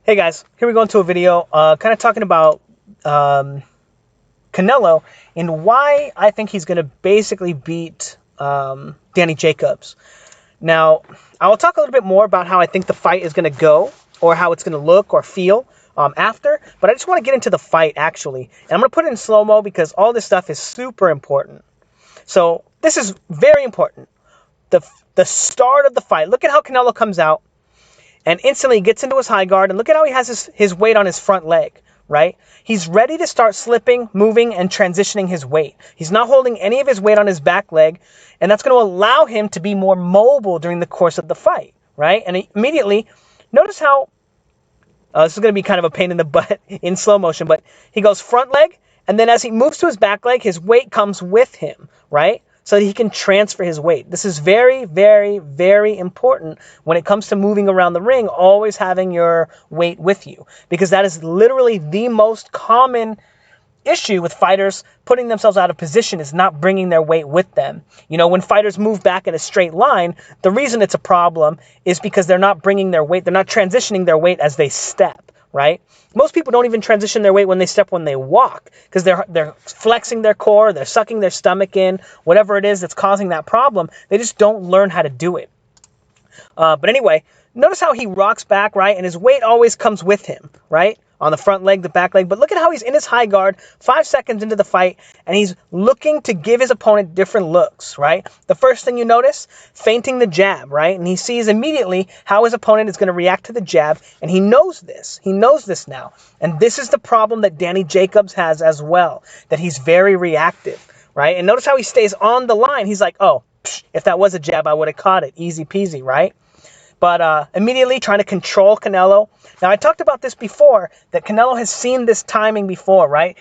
Hey guys, here we go into a video kind of talking about Canelo and why I think he's going to basically beat Danny Jacobs. Now, I will talk a little bit more about how I think the fight is going to go or how it's going to look or feel after, but I just want to get into the fight actually. And I'm going to put it in slow-mo because all this stuff is super important. So this is very important. The start of the fight. Look at how Canelo comes out. And instantly gets into his high guard. And look at how he has his weight on his front leg, right? He's ready to start slipping, moving, and transitioning his weight. He's not holding any of his weight on his back leg. And that's going to allow him to be more mobile during the course of the fight, right? And immediately, notice how, this is going to be kind of a pain in the butt in slow motion, but he goes front leg. And then as he moves to his back leg, his weight comes with him, right? So that he can transfer his weight. This is very, very, very important when it comes to moving around the ring, always having your weight with you. Because that is literally the most common issue with fighters putting themselves out of position is not bringing their weight with them. You know, when fighters move back in a straight line, the reason it's a problem is because they're not bringing their weight, they're not transitioning their weight as they step, right? Most people don't even transition their weight when they step, when they walk, because they're flexing their core, they're sucking their stomach in, whatever it is that's causing that problem. They just don't learn how to do it. But anyway, notice how he rocks back, right? And his weight always comes with him, right? On the front leg, the back leg. But look at how he's in his high guard 5 seconds into the fight, and he's looking to give his opponent different looks, right? The first thing you notice, feinting the jab, right? And he sees immediately how his opponent is going to react to the jab, and he knows this. He knows this now. And this is the problem that Danny Jacobs has as well, that he's very reactive, right? And notice how he stays on the line. He's like, oh, if that was a jab, I would have caught it. Easy peasy, right? But immediately trying to control Canelo. Now, I talked about this before, that Canelo has seen this timing before, right?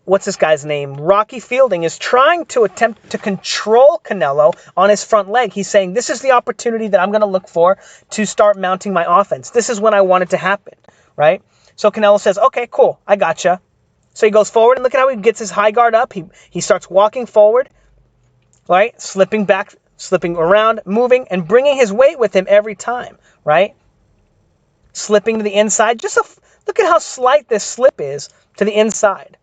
What's this guy's name? Rocky Fielding is trying to attempt to control Canelo on his front leg. He's saying, this is the opportunity that I'm going to look for to start mounting my offense. This is when I want it to happen, right? So Canelo says, okay, cool, I gotcha. So he goes forward, and look at how he gets his high guard up. He starts walking forward, right? Slipping back, slipping around, moving, and bringing his weight with him every time, right? Slipping to the inside. Look at how slight this slip is to the inside,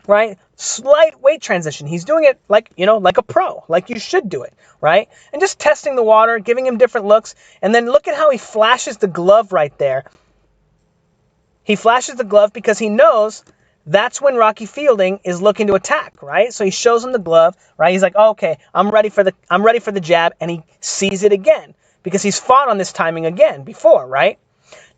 right? Slight weight transition. He's doing it like, you know, like a pro, like you should do it, right? And just testing the water, giving him different looks. And then look at how he flashes the glove right there. He flashes the glove because he knows that's when Rocky Fielding is looking to attack, right? So he shows him the glove, right? He's like, oh, okay, I'm ready for the jab, and he sees it again because he's fought on this timing again before, right?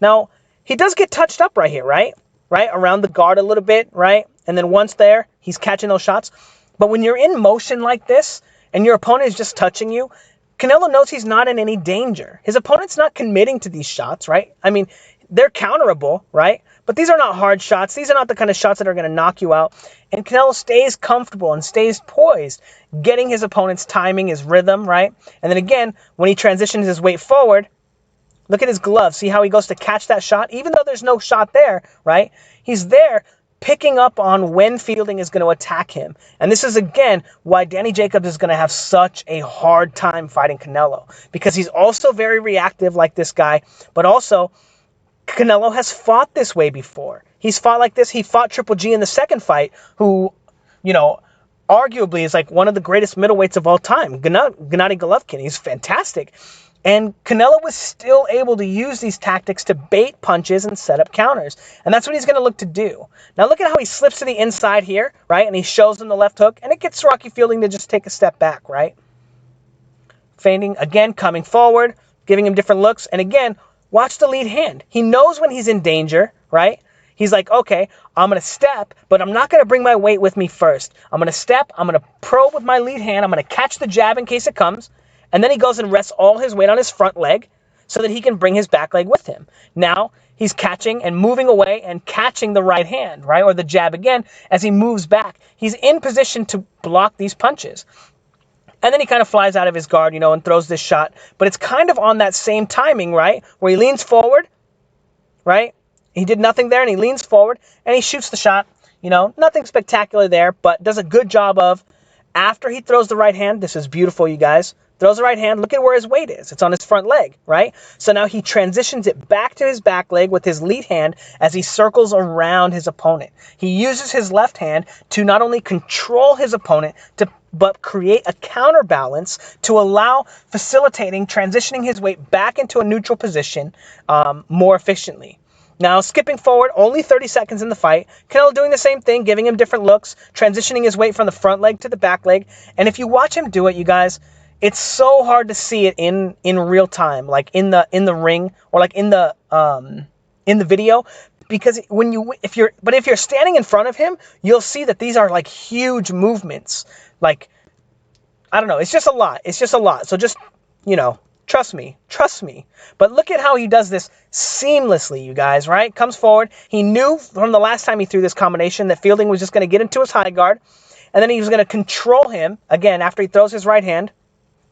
Now, he does get touched up right here, right? Right? Around the guard a little bit, right? And then once there, he's catching those shots. But when you're in motion like this and your opponent is just touching you, Canelo knows he's not in any danger. His opponent's not committing to these shots, right? I mean, they're counterable, right? But these are not hard shots. These are not the kind of shots that are going to knock you out. And Canelo stays comfortable and stays poised, getting his opponent's timing, his rhythm, right? And then again, when he transitions his weight forward, look at his glove. See how he goes to catch that shot? Even though there's no shot there, right? He's there picking up on when Fielding is going to attack him. And this is, again, why Danny Jacobs is going to have such a hard time fighting Canelo. Because he's also very reactive like this guy, but also Canelo has fought this way before. He's fought like this. He fought Triple G in the second fight, who, you know, arguably is like one of the greatest middleweights of all time, Gennady Golovkin. He's fantastic. And Canelo was still able to use these tactics to bait punches and set up counters. And that's what he's going to look to do. Now look at how he slips to the inside here, right? And he shows him the left hook, and it gets Rocky Fielding to just take a step back, right? Feinting, again, coming forward, giving him different looks. And again, watch the lead hand. He knows when he's in danger, right? He's like, okay, I'm going to step, but I'm not going to bring my weight with me first. I'm going to step, I'm going to probe with my lead hand, I'm going to catch the jab in case it comes, and then he goes and rests all his weight on his front leg so that he can bring his back leg with him. Now, he's catching and moving away and catching the right hand, right, or the jab again as he moves back. He's in position to block these punches. And then he kind of flies out of his guard, you know, and throws this shot. But it's kind of on that same timing, right? Where he leans forward, right? He did nothing there, and he leans forward, and he shoots the shot. You know, nothing spectacular there, but does a good job of, after he throws the right hand, this is beautiful, you guys. throws the right hand. Look at where his weight is. It's on his front leg, right? So now he transitions it back to his back leg with his lead hand as he circles around his opponent. He uses his left hand to not only control his opponent, but create a counterbalance to allow facilitating transitioning his weight back into a neutral position more efficiently. Now, skipping forward, only 30 seconds in the fight, Canelo doing the same thing, giving him different looks, transitioning his weight from the front leg to the back leg. And if you watch him do it, you guys, it's so hard to see it in real time, like in the ring or like in the video, because if you're standing in front of him, you'll see that these are like huge movements. Like, I don't know, it's just a lot. It's just a lot. So just, trust me. But look at how he does this seamlessly, you guys, right? Comes forward. He knew from the last time he threw this combination that Fielding was just going to get into his high guard, and then he was going to control him, again, after he throws his right hand.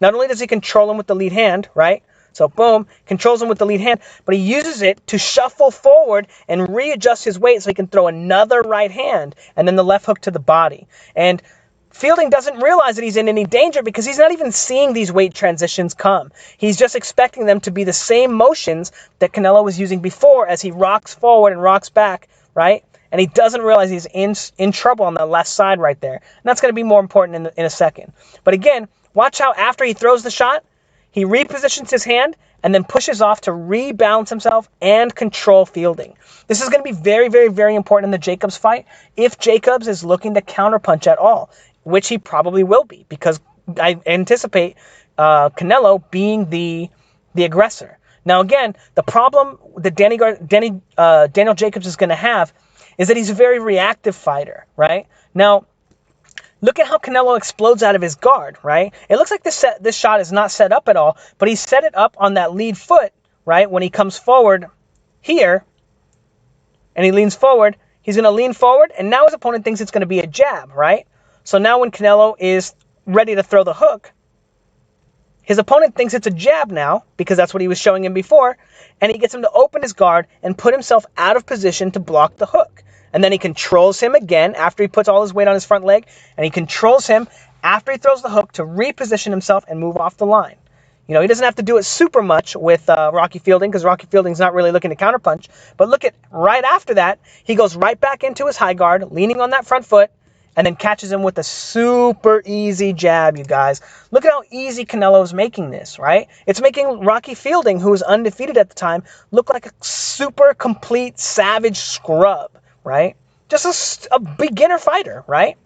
Not only does he control him with the lead hand, right? So boom, controls him with the lead hand, but he uses it to shuffle forward and readjust his weight so he can throw another right hand and then the left hook to the body. And Fielding doesn't realize that he's in any danger because he's not even seeing these weight transitions come. He's just expecting them to be the same motions that Canelo was using before as he rocks forward and rocks back, right? And he doesn't realize he's in trouble on the left side right there. And that's going to be more important in a second. But again, watch how after he throws the shot, he repositions his hand and then pushes off to rebalance himself and control Fielding. This is going to be very, very, very important in the Jacobs fight if Jacobs is looking to counterpunch at all, which he probably will be, because I anticipate Canelo being the aggressor. Now, again, the problem that Daniel Jacobs is going to have is that he's a very reactive fighter, right? Now, look at how Canelo explodes out of his guard, right? It looks like this shot is not set up at all, but he set it up on that lead foot, right? When he comes forward here, and he leans forward, he's going to lean forward, and now his opponent thinks it's going to be a jab, right? So now when Canelo is ready to throw the hook, his opponent thinks it's a jab now, because that's what he was showing him before, and he gets him to open his guard and put himself out of position to block the hook. And then he controls him again after he puts all his weight on his front leg, and he controls him after he throws the hook to reposition himself and move off the line. He doesn't have to do it super much with Rocky Fielding, because Rocky Fielding's not really looking to counterpunch. But look at right after that, he goes right back into his high guard, leaning on that front foot, and then catches him with a super easy jab, you guys. Look at how easy Canelo's making this, right? It's making Rocky Fielding, who was undefeated at the time, look like a super complete savage scrub, right? Just a beginner fighter, right?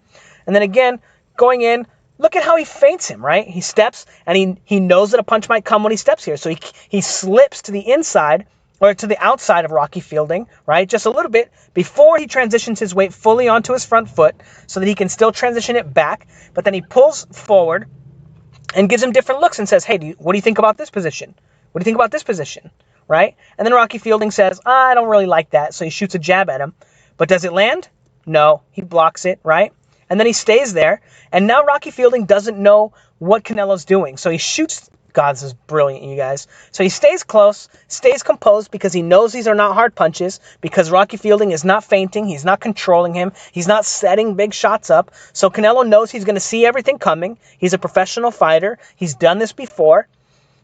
And then again, going in, look at how he feints him, right? He steps, and he knows that a punch might come when he steps here. So he slips to the inside, or to the outside of Rocky Fielding, right? Just a little bit before he transitions his weight fully onto his front foot so that he can still transition it back. But then he pulls forward and gives him different looks and says, hey, what do you think about this position? What do you think about this position, right? And then Rocky Fielding says, I don't really like that. So he shoots a jab at him. But does it land? No, he blocks it, right? And then he stays there. And now Rocky Fielding doesn't know what Canelo's doing. So he shoots. God, this is brilliant, you guys. So he stays close, stays composed, because he knows these are not hard punches, because Rocky Fielding is not feinting, he's not controlling him, he's not setting big shots up. So Canelo knows he's going to see everything coming. He's a professional fighter. He's done this before.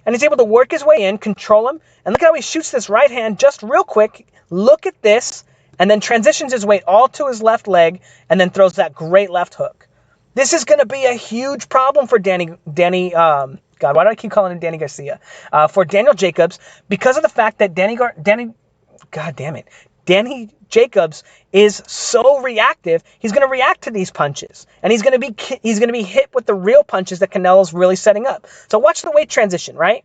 And he's able to work his way in, control him. And look how he shoots this right hand just real quick. Look at this. And then transitions his weight all to his left leg, and then throws that great left hook. This is going to be a huge problem for God, why do I keep calling him Danny Garcia? For Daniel Jacobs, because of the fact that Danny Jacobs is so reactive. He's going to react to these punches, and he's going to be hit with the real punches that Canelo's really setting up. So watch the weight transition, right?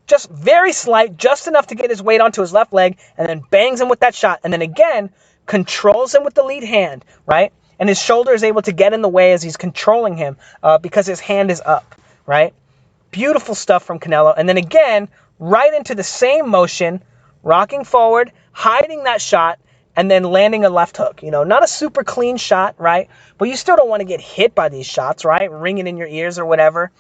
Just very slight, just enough to get his weight onto his left leg, and then bangs him with that shot, and then again controls him with the lead hand, right? And his shoulder is able to get in the way as he's controlling him because his hand is up, right? Beautiful stuff from Canelo. And then again, right into the same motion, rocking forward, hiding that shot, and then landing a left hook. Not a super clean shot, right? But you still don't want to get hit by these shots, right? Ringing in your ears or whatever.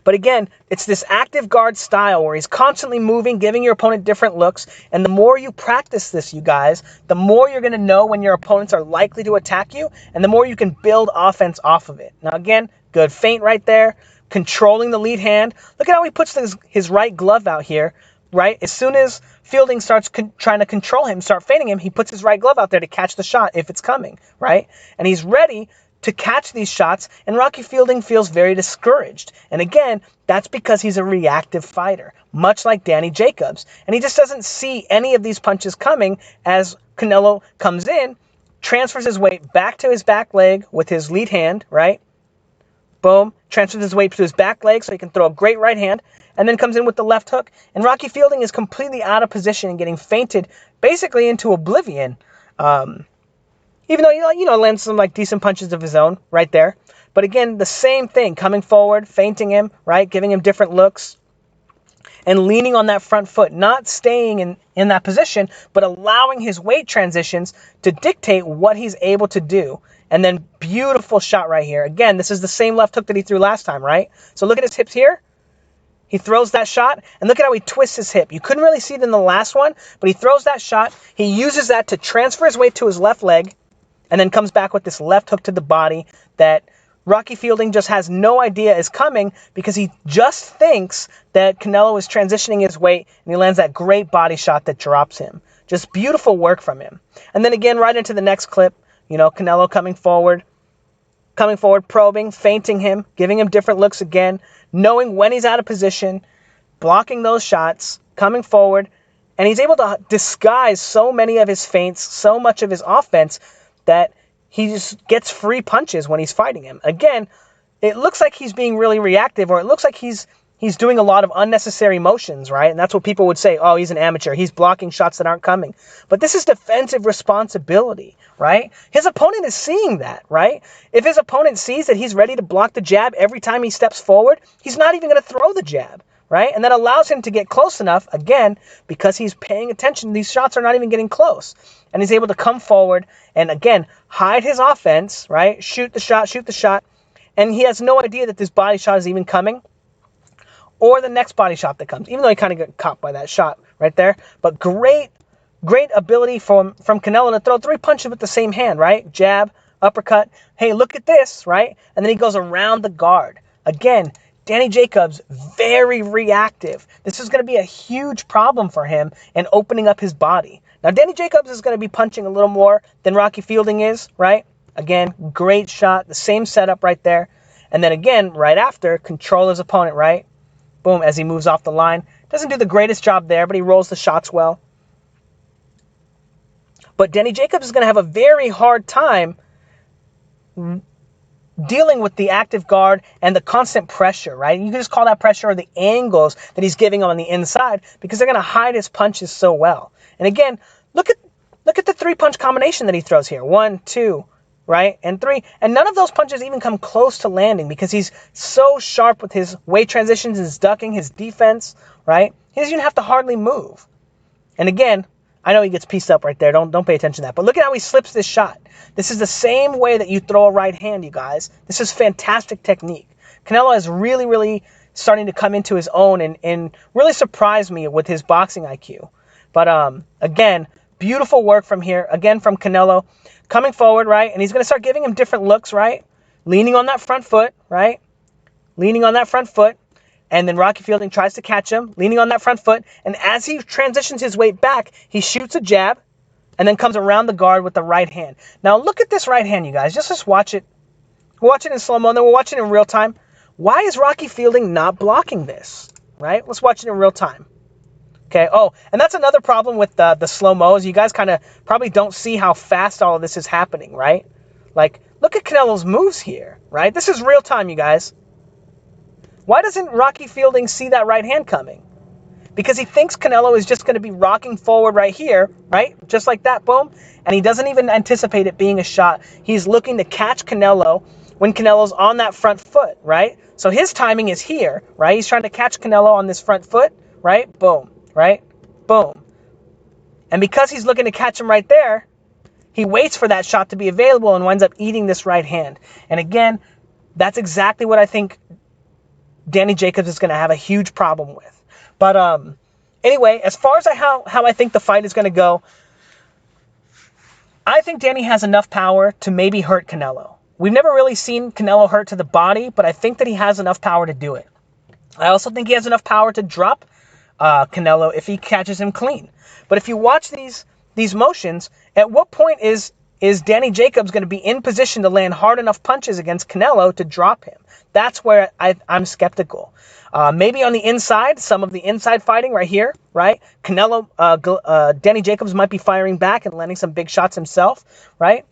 But again, it's this active guard style where he's constantly moving, giving your opponent different looks. And the more you practice this, you guys, the more you're going to know when your opponents are likely to attack you, and the more you can build offense off of it. Now again, good feint right there. controlling the lead hand. Look at how he puts his right glove out here, right? As soon as Fielding starts trying to control him, start feinting him, he puts his right glove out there to catch the shot if it's coming, right? And he's ready to catch these shots, and Rocky Fielding feels very discouraged. And again, that's because he's a reactive fighter, much like Danny Jacobs. And he just doesn't see any of these punches coming as Canelo comes in, transfers his weight back to his back leg with his lead hand, right? Boom, transfers his weight to his back leg so he can throw a great right hand, and then comes in with the left hook. And Rocky Fielding is completely out of position and getting feinted basically into oblivion. Even though, lands some like decent punches of his own right there. But again, the same thing, coming forward, feinting him, right? Giving him different looks and leaning on that front foot, not staying in that position, but allowing his weight transitions to dictate what he's able to do. And then beautiful shot right here. Again, this is the same left hook that he threw last time, right? So look at his hips here. He throws that shot, and look at how he twists his hip. You couldn't really see it in the last one, but he throws that shot. He uses that to transfer his weight to his left leg, and then comes back with this left hook to the body that Rocky Fielding just has no idea is coming because he just thinks that Canelo is transitioning his weight, and he lands that great body shot that drops him. Just beautiful work from him. And then again, right into the next clip, Canelo coming forward, probing, feinting him, giving him different looks again, knowing when he's out of position, blocking those shots, coming forward, and he's able to disguise so many of his feints, so much of his offense, that he just gets free punches when he's fighting him. Again, it looks like he's being really reactive, or it looks like he's doing a lot of unnecessary motions, right? And that's what people would say, oh, he's an amateur. He's blocking shots that aren't coming. But this is defensive responsibility, right? His opponent is seeing that, right? If his opponent sees that he's ready to block the jab every time he steps forward, he's not even going to throw the jab, right? And that allows him to get close enough, again, because he's paying attention. These shots are not even getting close. And he's able to come forward and, again, hide his offense, right? Shoot the shot. And he has no idea that this body shot is even coming, or the next body shot that comes, even though he kind of got caught by that shot right there. But great ability from Canelo to throw 3 punches with the same hand, right? Jab, uppercut. Hey, look at this, right? And then he goes around the guard. Again, Danny Jacobs, very reactive. This is going to be a huge problem for him in opening up his body. Now, Danny Jacobs is going to be punching a little more than Rocky Fielding is, right? Again, great shot, the same setup right there. And then again, right after, control his opponent, right? Boom, as he moves off the line. Doesn't do the greatest job there, but he rolls the shots well. But Danny Jacobs is going to have a very hard time dealing with the active guard and the constant pressure, right? You can just call that pressure, or the angles that he's giving him on the inside, because they're going to hide his punches so well. And again, look at the 3-punch combination that he throws here. 1, 2, right? And 3. And none of those punches even come close to landing because he's so sharp with his weight transitions, his ducking, his defense, right? He doesn't even have to hardly move. And again, I know he gets pieced up right there. Don't pay attention to that. But look at how he slips this shot. This is the same way that you throw a right hand, you guys. This is fantastic technique. Canelo is really, really starting to come into his own and really surprise me with his boxing IQ. But again, beautiful work from here. Again, from Canelo. Coming forward, right? And he's going to start giving him different looks, right? Leaning on that front foot, right? Leaning on that front foot. And then Rocky Fielding tries to catch him, leaning on that front foot. And as he transitions his weight back, he shoots a jab and then comes around the guard with the right hand. Now, look at this right hand, you guys. Just watch it. We'll watch it in slow-mo, and then we'll watch it in real time. Why is Rocky Fielding not blocking this, right? Let's watch it in real time. Okay, oh, and that's another problem with the slow-mos. You guys kind of probably don't see how fast all of this is happening, right? Like, look at Canelo's moves here, right? This is real time, you guys. Why doesn't Rocky Fielding see that right hand coming? Because he thinks Canelo is just going to be rocking forward right here, right? Just like that, boom. And he doesn't even anticipate it being a shot. He's looking to catch Canelo when Canelo's on that front foot, right? So his timing is here, right? He's trying to catch Canelo on this front foot, right? Boom. Right? Boom. And because he's looking to catch him right there, he waits for that shot to be available and winds up eating this right hand. And again, that's exactly what I think Danny Jacobs is going to have a huge problem with. But anyway, as far as how I think the fight is going to go, I think Danny has enough power to maybe hurt Canelo. we've never really seen Canelo hurt to the body, but I think that he has enough power to do it. I also think he has enough power to drop Canelo if he catches him clean. But if you watch these motions, at what point is Danny Jacobs going to be in position to land hard enough punches against Canelo to drop him? That's where I'm skeptical. Maybe on the inside, some of the inside fighting right here, right? Danny Jacobs might be firing back and landing some big shots himself, right?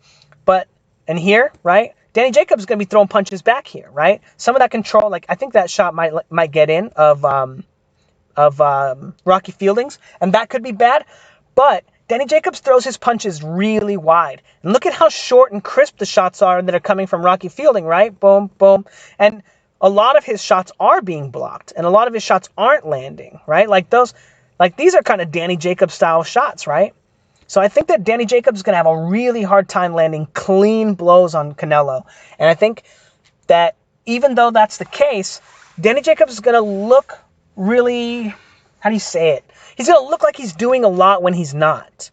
And here, right? Danny Jacobs is going to be throwing punches back here, right? Some of that control, like I think that shot might get in of Rocky Fielding's, and that could be bad. But Danny Jacobs throws his punches really wide. And look at how short and crisp the shots are that are coming from Rocky Fielding, right? Boom, boom. And a lot of his shots are being blocked, and a lot of his shots aren't landing, right? These are kind of Danny Jacobs style shots, right? So I think that Danny Jacobs is going to have a really hard time landing clean blows on Canelo. And I think that even though that's the case, Danny Jacobs is going to look really, how do you say it? He's going to look like he's doing a lot when he's not.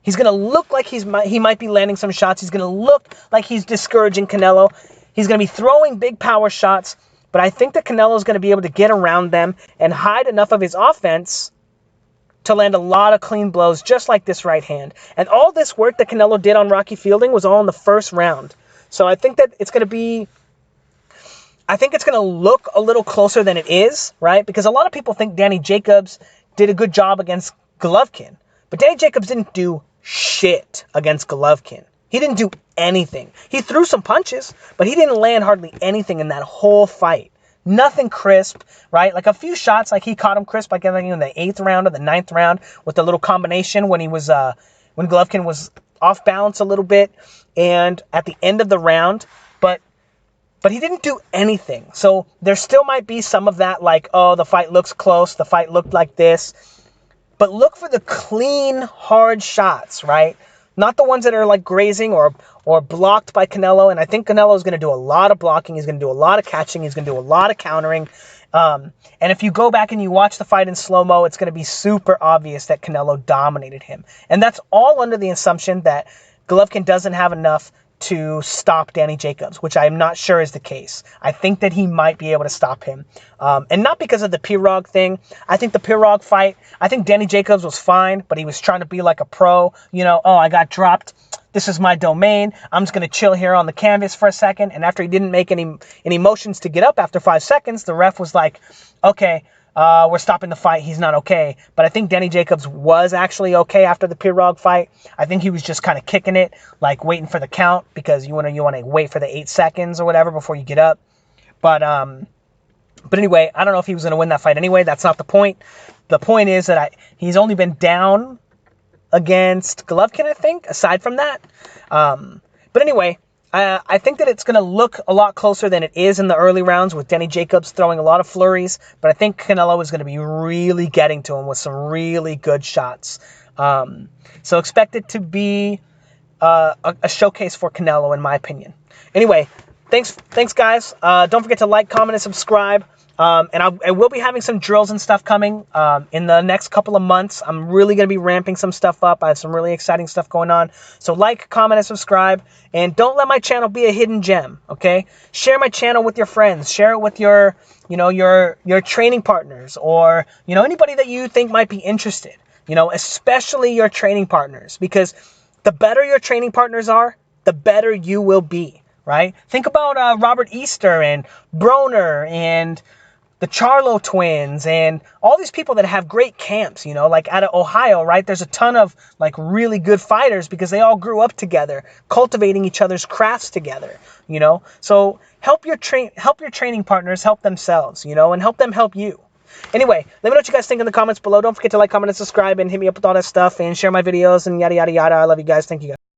He's going to look like he might be landing some shots. He's going to look like he's discouraging Canelo. He's going to be throwing big power shots. But I think that Canelo is going to be able to get around them and hide enough of his offense to land a lot of clean blows, just like this right hand. And all this work that Canelo did on Rocky Fielding was all in the first round. So I think that it's going to look a little closer than it is, right? Because a lot of people think Danny Jacobs did a good job against Golovkin. But Danny Jacobs didn't do shit against Golovkin. He didn't do anything. He threw some punches, but he didn't land hardly anything in that whole fight. Nothing crisp, right? Like a few shots, like he caught him crisp, like in the 8th round or the 9th round with the little combination when when Golovkin was off balance a little bit, and at the end of the round, but he didn't do anything. So there still might be some of that, like, oh, the fight looks close, the fight looked like this, but look for the clean, hard shots, right? Not the ones that are like grazing or blocked by Canelo. And I think Canelo is going to do a lot of blocking. He's going to do a lot of catching. He's going to do a lot of countering. And if you go back and you watch the fight in slow-mo, it's going to be super obvious that Canelo dominated him. And that's all under the assumption that Golovkin doesn't have enough to stop Danny Jacobs, which I'm not sure is the case. I think that he might be able to stop him. And not because of the Pirog thing. I think the Pirog fight, I think Danny Jacobs was fine, but he was trying to be like a pro. You know, oh, I got dropped. This is my domain. I'm just going to chill here on the canvas for a second. And after he didn't make any motions to get up after 5 seconds, the ref was like, okay, we're stopping the fight. He's not okay. But I think Danny Jacobs was actually okay after the Pirog fight. I think he was just kind of kicking it, like waiting for the count, because you want to wait for the 8 seconds or whatever before you get up. But anyway, I don't know if he was going to win that fight anyway. That's not the point. The point is that he's only been down against Golovkin, I think, aside from that. But anyway, I think that it's going to look a lot closer than it is in the early rounds, with Danny Jacobs throwing a lot of flurries. But I think Canelo is going to be really getting to him with some really good shots. So expect it to be a showcase for Canelo, in my opinion. Anyway, thanks guys. Don't forget to like, comment, and subscribe. And I will be having some drills and stuff coming in the next couple of months. I'm really going to be ramping some stuff up. I have some really exciting stuff going on. So like, comment, and subscribe. And don't let my channel be a hidden gem, okay? Share my channel with your friends. Share it with your training partners, or, anybody that you think might be interested. Especially your training partners. Because the better your training partners are, the better you will be, right? Think about Robert Easter and Broner and the Charlo twins and all these people that have great camps, like out of Ohio, right? There's a ton of like really good fighters because they all grew up together, cultivating each other's crafts together, So help your training partners help themselves, and help them help you. Anyway, let me know what you guys think in the comments below. Don't forget to like, comment, and subscribe, and hit me up with all that stuff, and share my videos, and yada, yada, yada. I love you guys. Thank you guys.